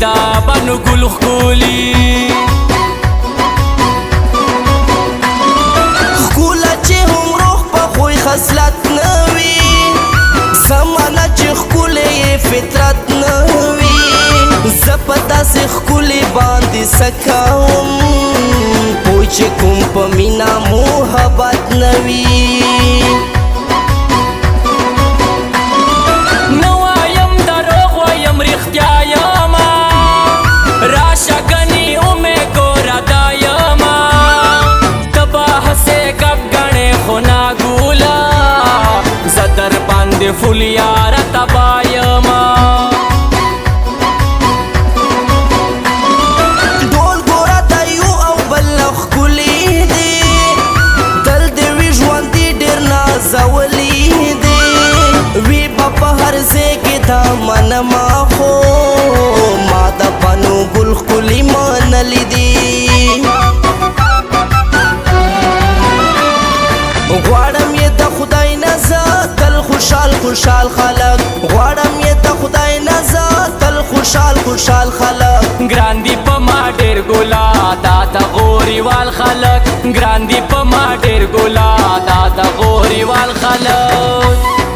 دا بانو ګل ښکلي ښکوله چې هم روح په خوی خصلت نه وي زمانه چې ښکلې یې فطرت نه وي زه په داسې ښکلې باندې څه کوم پوه چې کوم په مینه محبت نه وي نه وایم دروغ وایم رښتیا یمه راشه ګنې اومې ګوره دا یمه ته به هسې ګپ ګڼې خو ناګوله زه در باندې فول یاره تبا یمه ډول ګوره دا یو او بل ښکلي دي تل دې وي ژوندي ډېر نازولي دي وي به په هر ځای کې دا منمه خو ما د بنو ګل ښکلي منلي دي غواړم یې د خدای نه زه تل خوشحال خوشحال خلک غواړم یې د خدای نه زه تل خوشحال خوشحال خلک ګران دي په ما ډېر ګولا دا ته غوریوال خلک ګران دي په ما ډېر ګولا دا ته غوریوال خلک